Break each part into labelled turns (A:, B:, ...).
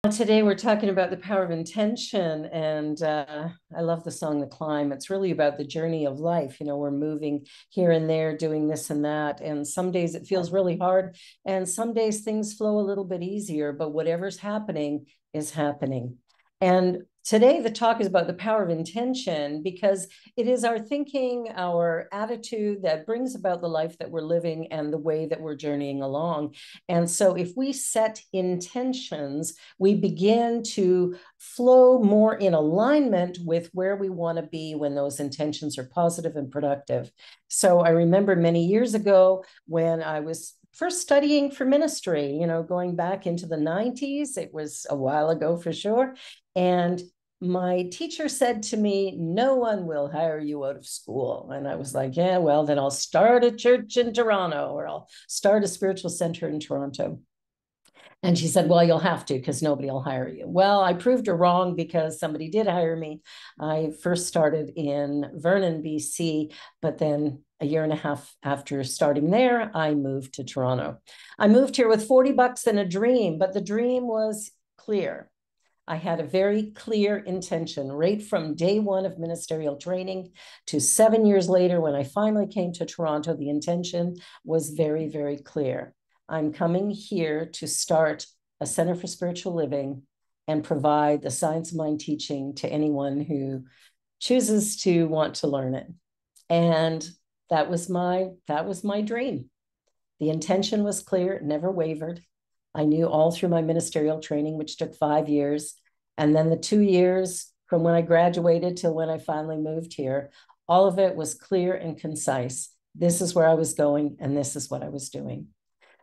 A: Today we're talking about the power of intention, and I love the song "The Climb." It's really about the journey of life. We're moving here and there, doing this and that, and some days it feels really hard, and some days things flow a little bit easier. But whatever's happening is happening. And today the talk is about the power of intention because it is our thinking, our attitude that brings about the life that we're living and the way that we're journeying along. And so if we set intentions, we begin to flow more in alignment with where we want to be when those intentions are positive and productive. So I remember many years ago when I was first studying for ministry, going back into the 90s. It was a while ago for sure. And my teacher said to me, "No one will hire you out of school." And I was like, yeah, well, then I'll start a church in Toronto, or I'll start a spiritual center in Toronto. And she said, "Well, you'll have to because nobody will hire you." Well, I proved her wrong because somebody did hire me. I first started in Vernon, BC, but then a year and a half after starting there, I moved to Toronto. I moved here with 40 bucks and a dream, but the dream was clear. I had a very clear intention right from day one of ministerial training to 7 years later when I finally came to Toronto. The intention was very, very clear. I'm coming here to start a Center for Spiritual Living and provide the science of mind teaching to anyone who chooses to want to learn it. And that was my dream. The intention was clear, it never wavered. I knew all through my ministerial training, which took 5 years, and then the 2 years from when I graduated till when I finally moved here, all of it was clear and concise. This is where I was going, and this is what I was doing.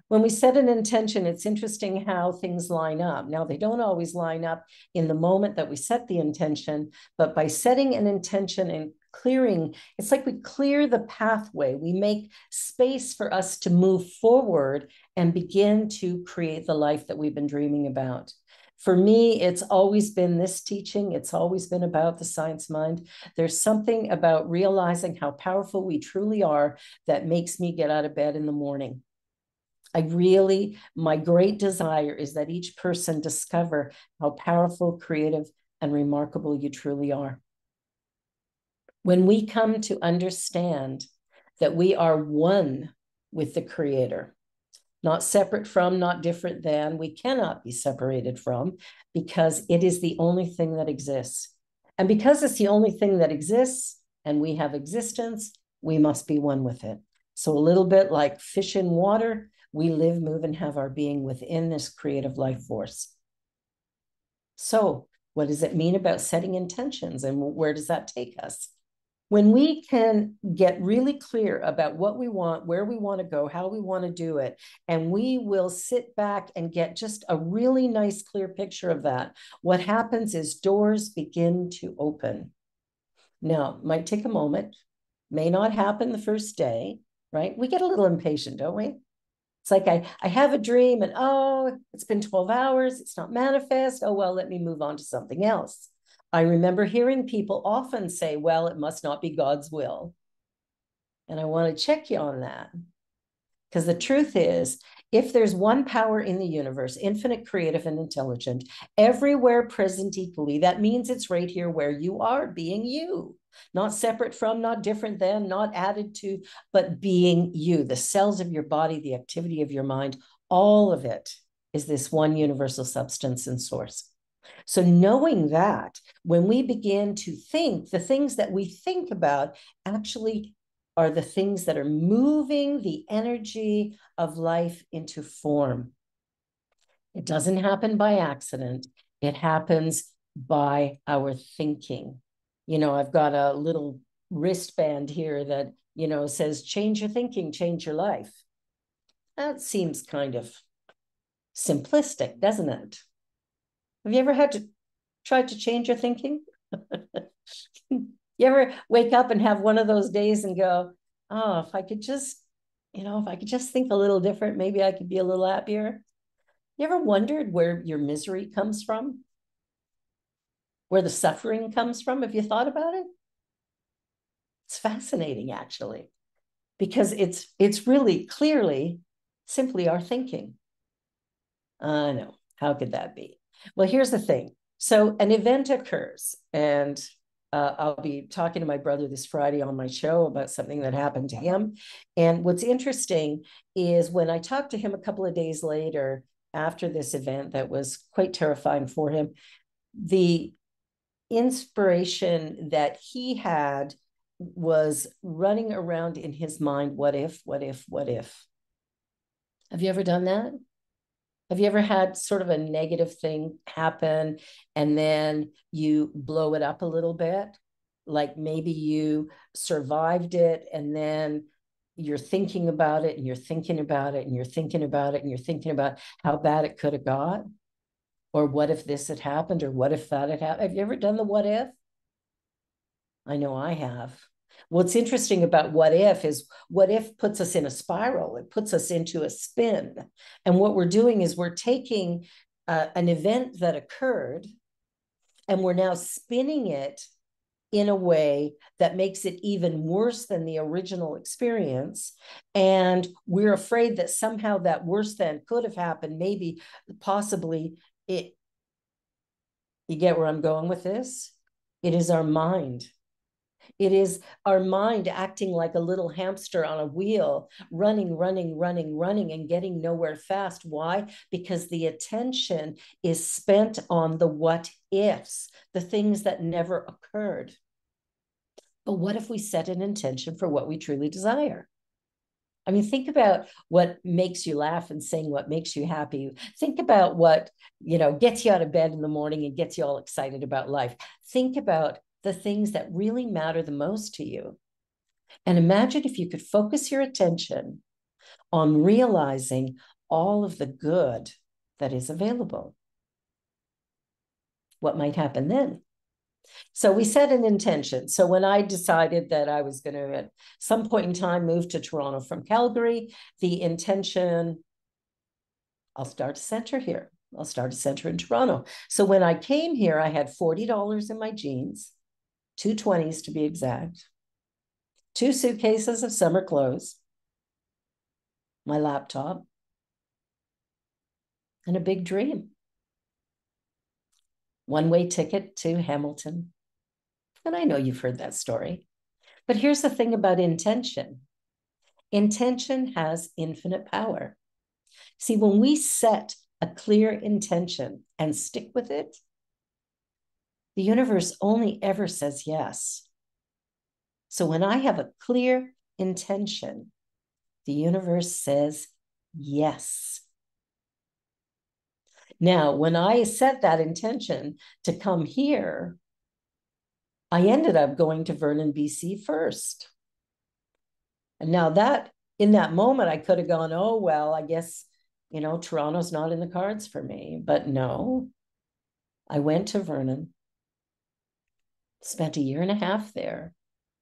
A: When we set an intention, it's interesting how things line up. Now, they don't always line up in the moment that we set the intention, but by setting an intention and clearing, it's like we clear the pathway. We make space for us to move forward and begin to create the life that we've been dreaming about. For me, it's always been this teaching. It's always been about the science mind. There's something about realizing how powerful we truly are that makes me get out of bed in the morning. My great desire is that each person discover how powerful, creative, and remarkable you truly are. When we come to understand that we are one with the Creator, not separate from, not different than, we cannot be separated from, because it is the only thing that exists. And because it's the only thing that exists and we have existence, we must be one with it. So a little bit like fish in water, we live, move, and have our being within this creative life force. So what does it mean about setting intentions, and where does that take us? When we can get really clear about what we want, where we want to go, how we want to do it, and we will sit back and get just a really nice, clear picture of that, what happens is doors begin to open. Now, it might take a moment, may not happen the first day, right? We get a little impatient, don't we? It's like I have a dream and, oh, it's been 12 hours. It's not manifest. Oh, well, let me move on to something else. I remember hearing people often say, well, it must not be God's will. And I want to check you on that. Because the truth is, if there's one power in the universe, infinite, creative, and intelligent, everywhere present equally, that means it's right here where you are, being you. Not separate from, not different than, not added to, but being you. The cells of your body, the activity of your mind, all of it is this one universal substance and source. So knowing that, when we begin to think, the things that we think about actually are the things that are moving the energy of life into form. It doesn't happen by accident. It happens by our thinking. I've got a little wristband here that, says, change your thinking, change your life. That seems kind of simplistic, doesn't it? Have you ever had to try to change your thinking? You ever wake up and have one of those days and go, oh, if I could just think a little different, maybe I could be a little happier. You ever wondered where your misery comes from? Where the suffering comes from? Have you thought about it? It's fascinating, actually, because it's really clearly simply our thinking. I know. How could that be? Well, here's the thing. So an event occurs, and I'll be talking to my brother this Friday on my show about something that happened to him. And what's interesting is when I talked to him a couple of days later after this event that was quite terrifying for him, the inspiration that he had was running around in his mind, what if, what if, what if? Have you ever done that? Have you ever had sort of a negative thing happen and then you blow it up a little bit? Like maybe you survived it and then you're thinking about it and you're thinking about it and you're thinking about it and you're thinking about how bad it could have got, or what if this had happened, or what if that had happened? Have you ever done the what if? I know I have. What's interesting about what if is what if puts us in a spiral. It puts us into a spin. And what we're doing is we're taking an event that occurred and we're now spinning it in a way that makes it even worse than the original experience. And we're afraid that somehow that worse than could have happened, maybe, possibly it. You get where I'm going with this? It is our mind. It is our mind acting like a little hamster on a wheel, running, running, running, running, and getting nowhere fast. Why? Because the attention is spent on the what ifs, the things that never occurred. But what if we set an intention for what we truly desire? I mean, think about what makes you laugh and sing, what makes you happy. Think about what, gets you out of bed in the morning and gets you all excited about life. Think about the things that really matter the most to you. And imagine if you could focus your attention on realizing all of the good that is available. What might happen then? So we set an intention. So when I decided that I was going to, at some point in time, move to Toronto from Calgary, the intention, I'll start a center here. I'll start a center in Toronto. So when I came here, I had $40 in my jeans, 220s to be exact, 2 suitcases of summer clothes, my laptop, and a big dream. One-way ticket to Hamilton. And I know you've heard that story. But here's the thing about intention. Intention has infinite power. See, when we set a clear intention and stick with it, the universe only ever says yes. So when I have a clear intention, the universe says yes. Now, when I set that intention to come here, I ended up going to Vernon, BC first. And now that, in that moment, I could have gone, oh, well, I guess, Toronto's not in the cards for me. But no, I went to Vernon, spent a year and a half there,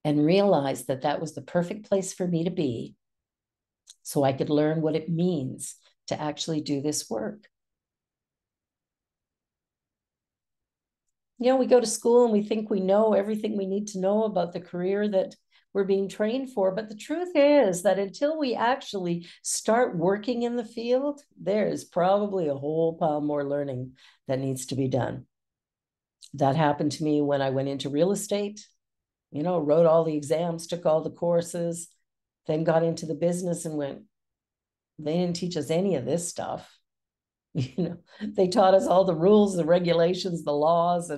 A: and realized that that was the perfect place for me to be so I could learn what it means to actually do this work. We go to school and we think we know everything we need to know about the career that we're being trained for. But the truth is that until we actually start working in the field, there's probably a whole pile more learning that needs to be done. That happened to me when I went into real estate, wrote all the exams, took all the courses, then got into the business and went, they didn't teach us any of this stuff. They taught us all the rules, the regulations, the laws,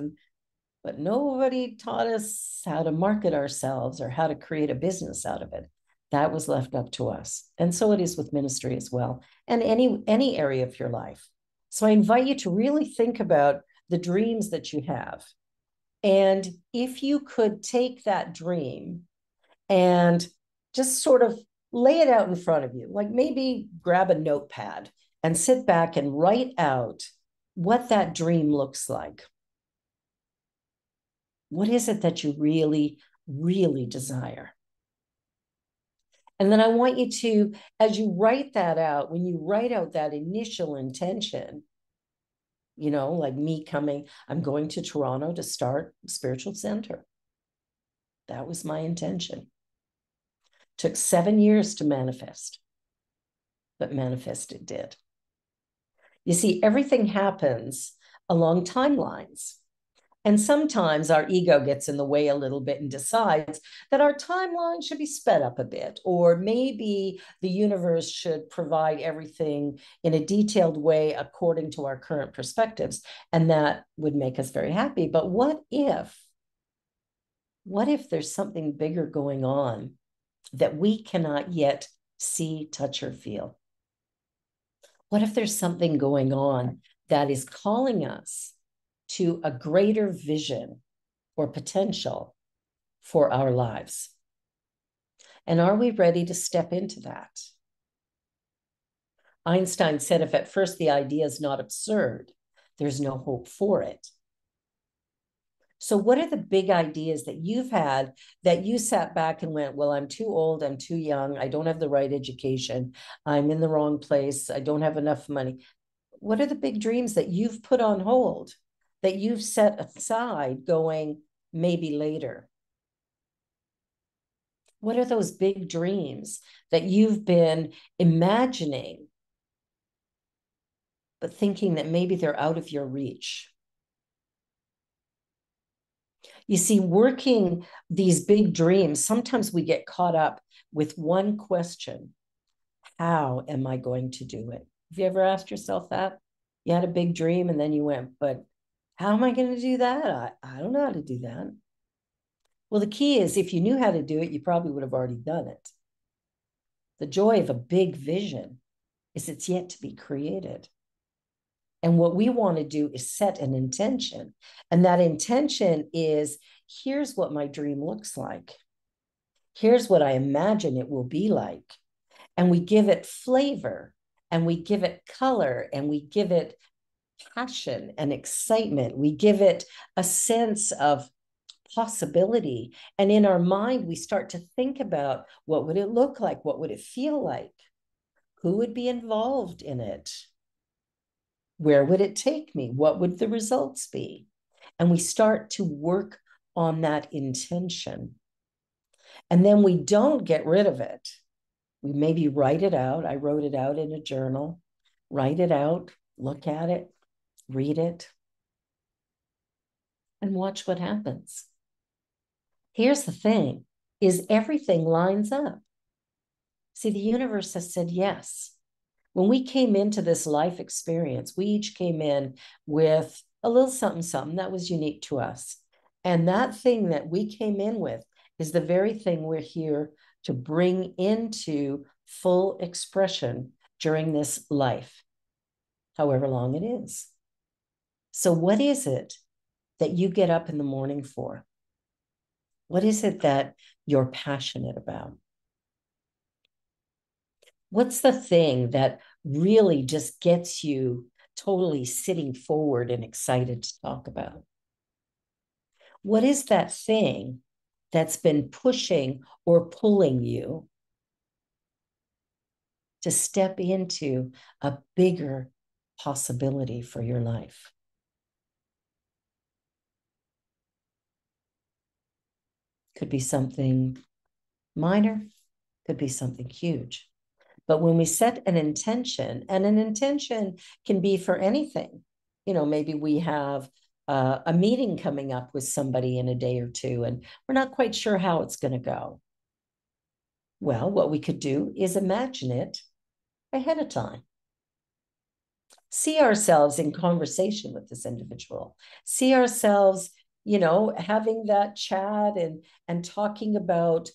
A: but nobody taught us how to market ourselves or how to create a business out of it. That was left up to us. And so it is with ministry as well, and any area of your life. So I invite you to really think about the dreams that you have. And if you could take that dream and just sort of lay it out in front of you, like maybe grab a notepad and sit back and write out what that dream looks like. What is it that you really, really desire? And then I want you to, as you write that out, when you write out that initial intention, like me coming, I'm going to Toronto to start a spiritual center. That was my intention. Took 7 years to manifest, but manifest it did. You see, everything happens along timelines. And sometimes our ego gets in the way a little bit and decides that our timeline should be sped up a bit, or maybe the universe should provide everything in a detailed way according to our current perspectives. And that would make us very happy. But what if there's something bigger going on that we cannot yet see, touch, or feel? What if there's something going on that is calling us to a greater vision or potential for our lives? And are we ready to step into that? Einstein said, if at first the idea is not absurd, there's no hope for it. So what are the big ideas that you've had that you sat back and went, well, I'm too old, I'm too young, I don't have the right education, I'm in the wrong place, I don't have enough money? What are the big dreams that you've put on hold, that you've set aside going, maybe later? What are those big dreams that you've been imagining, but thinking that maybe they're out of your reach? You see, working these big dreams, sometimes we get caught up with one question: how am I going to do it? Have you ever asked yourself that? You had a big dream and then you went, but how am I going to do that? I don't know how to do that. Well, the key is, if you knew how to do it, you probably would have already done it. The joy of a big vision is it's yet to be created. And what we want to do is set an intention. And that intention is, here's what my dream looks like. Here's what I imagine it will be like. And we give it flavor, and we give it color, and we give it passion and excitement. We give it a sense of possibility. And in our mind, we start to think about, what would it look like? What would it feel like? Who would be involved in it? Where would it take me? What would the results be? And we start to work on that intention. And then we don't get rid of it. We maybe write it out. I wrote it out in a journal. Write it out, look at it, read it, and watch what happens. Here's the thing, is everything lines up. See, the universe has said yes. When we came into this life experience, we each came in with a little something, something that was unique to us. And that thing that we came in with is the very thing we're here to bring into full expression during this life, however long it is. So what is it that you get up in the morning for? What is it that you're passionate about? What's the thing that really just gets you totally sitting forward and excited to talk about? What is that thing that's been pushing or pulling you to step into a bigger possibility for your life? Could be something minor, could be something huge. But when we set an intention, and an intention can be for anything, maybe we have a meeting coming up with somebody in a day or two, and we're not quite sure how it's going to go. Well, what we could do is imagine it ahead of time. See ourselves in conversation with this individual. See ourselves, having that chat and talking about,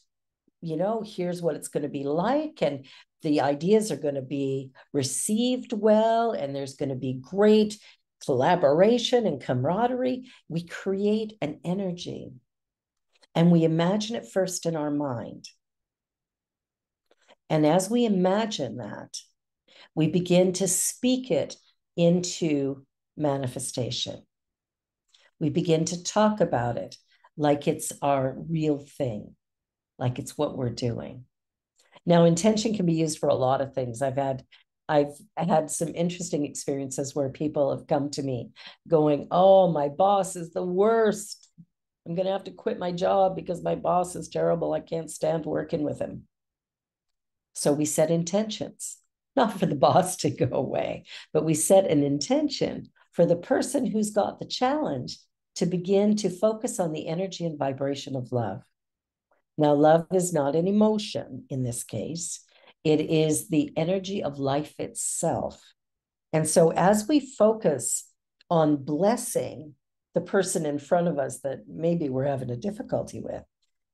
A: here's what it's going to be like, and the ideas are going to be received well, and there's going to be great collaboration and camaraderie. We create an energy, and we imagine it first in our mind. And as we imagine that, we begin to speak it into manifestation. We begin to talk about it like it's our real thing, like it's what we're doing. Now, intention can be used for a lot of things. I've had some interesting experiences where people have come to me going, oh, my boss is the worst. I'm going to have to quit my job because my boss is terrible. I can't stand working with him. So we set intentions, not for the boss to go away, but we set an intention for the person who's got the challenge to begin to focus on the energy and vibration of love. Now, love is not an emotion in this case. It is the energy of life itself. And so as we focus on blessing the person in front of us that maybe we're having a difficulty with,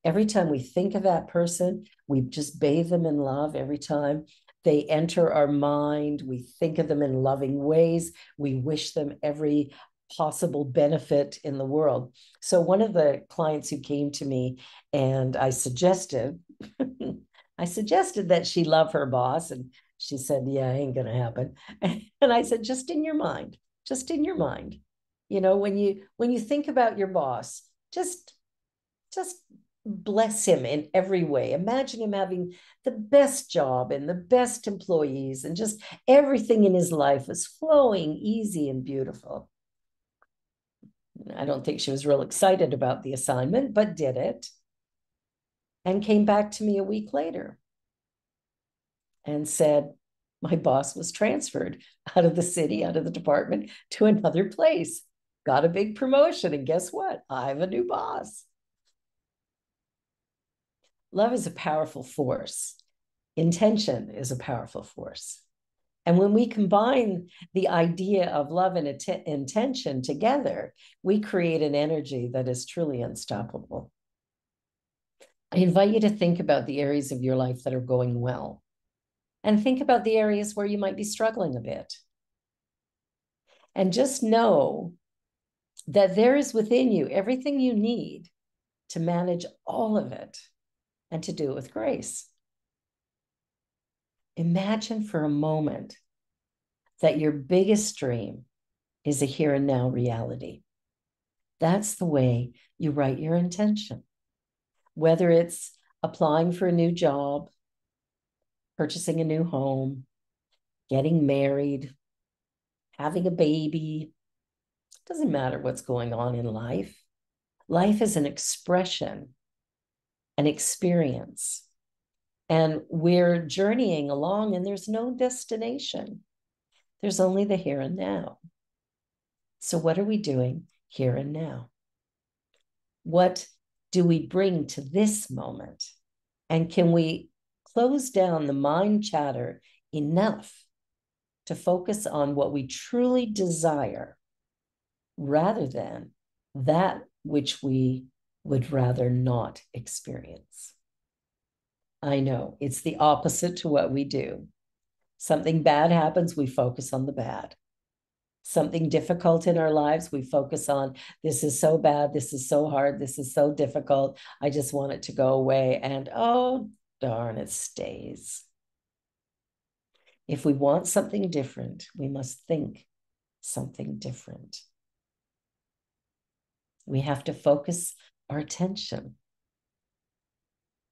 A: every time we think of that person, we just bathe them in love. Every time they enter our mind, we think of them in loving ways. We wish them every possible benefit in the world. So one of the clients who came to me, and I suggested that she love her boss, and she said, yeah, ain't gonna happen. And I said, just in your mind, you know, when you think about your boss, just bless him in every way. Imagine him having the best job and the best employees, and just everything in his life is flowing easy and beautiful. I don't think she was real excited about the assignment, but did it, and came back to me a week later and said, my boss was transferred out of the city, out of the department, to another place, got a big promotion, and guess what? I have a new boss. Love is a powerful force. Intention is a powerful force. And when we combine the idea of love and intention together, we create an energy that is truly unstoppable. I invite you to think about the areas of your life that are going well, and think about the areas where you might be struggling a bit. And just know that there is within you everything you need to manage all of it and to do it with grace. Imagine for a moment that your biggest dream is a here and now reality. That's the way you write your intention. Whether it's applying for a new job, purchasing a new home, getting married, having a baby, doesn't matter what's going on in life. Life is an expression, an experience. And we're journeying along, and there's no destination. There's only the here and now. So what are we doing here and now? What do we bring to this moment? And can we close down the mind chatter enough to focus on what we truly desire rather than that which we would rather not experience? I know it's the opposite to what we do. Something bad happens, we focus on the bad. Something difficult in our lives, we focus on, this is so bad, this is so hard, this is so difficult, I just want it to go away. And oh, darn, it stays. If we want something different, we must think something different. We have to focus our attention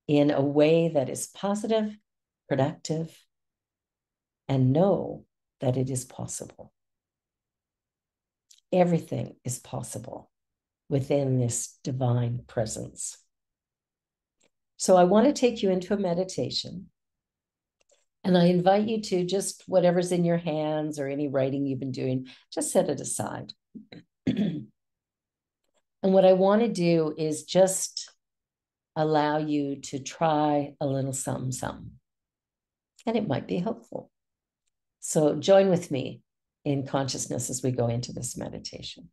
A: in a way that is positive, productive, and know that it is possible. Everything is possible within this divine presence. So I want to take you into a meditation, and I invite you to just whatever's in your hands or any writing you've been doing, just set it aside. And what I want to do is just allow you to try a little something, something, and it might be helpful. So join with me in consciousness as we go into this meditation.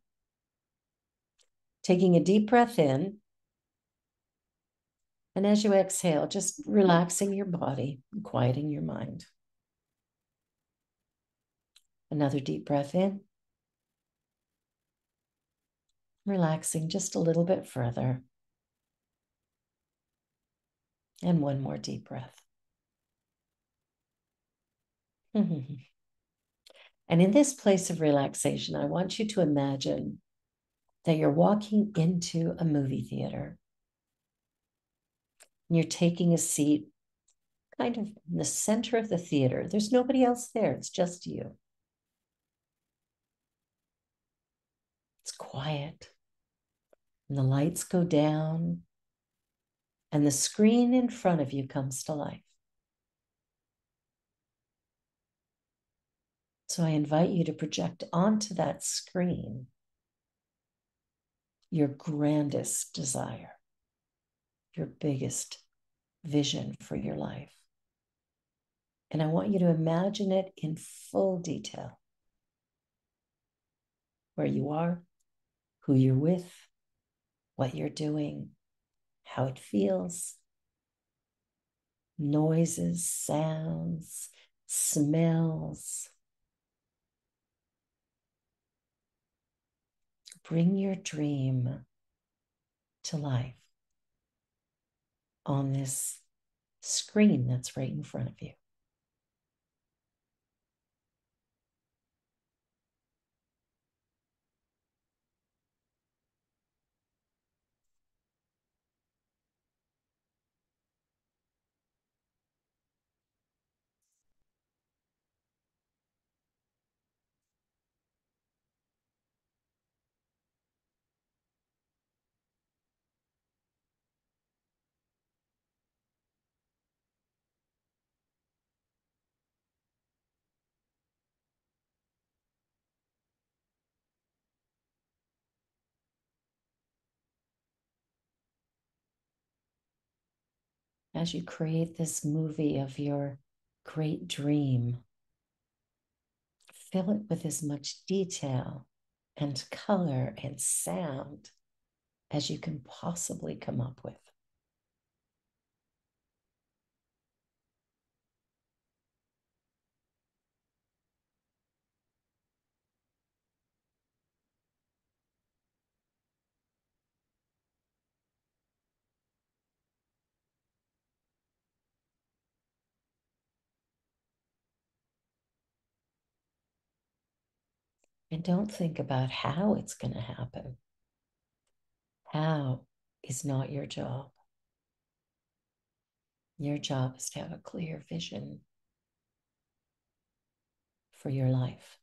A: Taking a deep breath in, and as you exhale, just relaxing your body and quieting your mind. Another deep breath in, relaxing just a little bit further. And one more deep breath. And in this place of relaxation, I want you to imagine that you're walking into a movie theater. And you're taking a seat kind of in the center of the theater. There's nobody else there. It's just you. It's quiet. And the lights go down. And the screen in front of you comes to life. So I invite you to project onto that screen your grandest desire, your biggest vision for your life. And I want you to imagine it in full detail. Where you are, who you're with, what you're doing, how it feels, noises, sounds, smells. Bring your dream to life on this screen that's right in front of you. As you create this movie of your great dream, fill it with as much detail and color and sound as you can possibly come up with. And don't think about how it's going to happen. How is not your job. Your job is to have a clear vision for your life.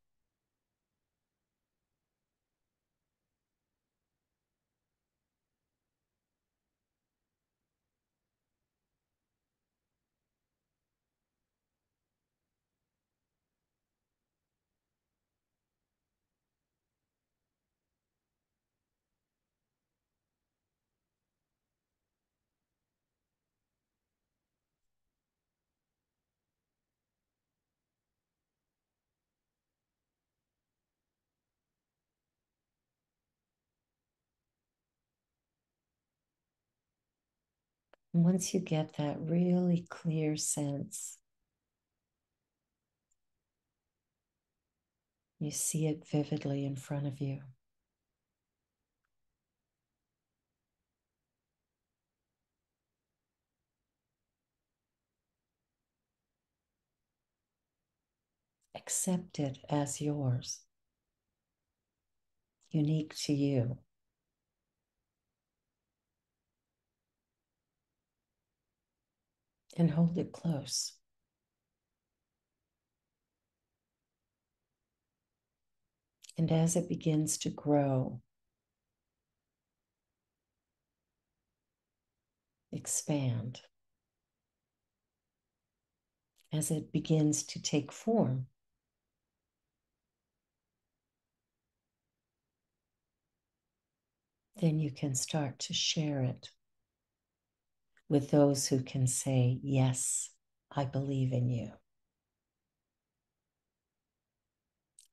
A: And once you get that really clear sense, you see it vividly in front of you. Accept it as yours, unique to you. And hold it close. And as it begins to grow, expand. As it begins to take form, then you can start to share it with those who can say, yes, I believe in you.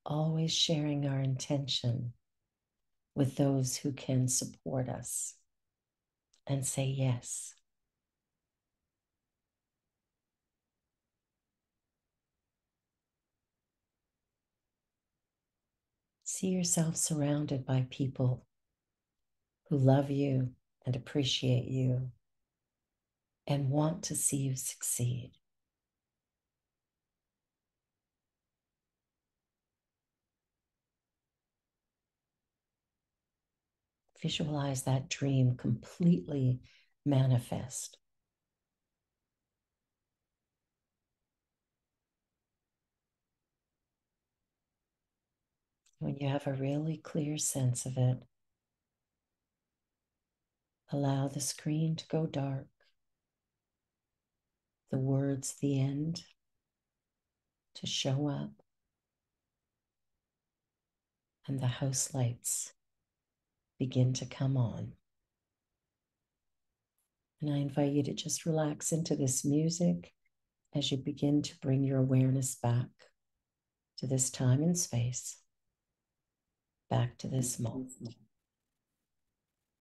A: Always sharing our intention with those who can support us and say yes. See yourself surrounded by people who love you and appreciate you and want to see you succeed. Visualize that dream completely manifest. When you have a really clear sense of it, allow the screen to go dark, the words, the end, to show up, and the house lights begin to come on. And I invite you to just relax into this music as you begin to bring your awareness back to this time and space, back to this moment.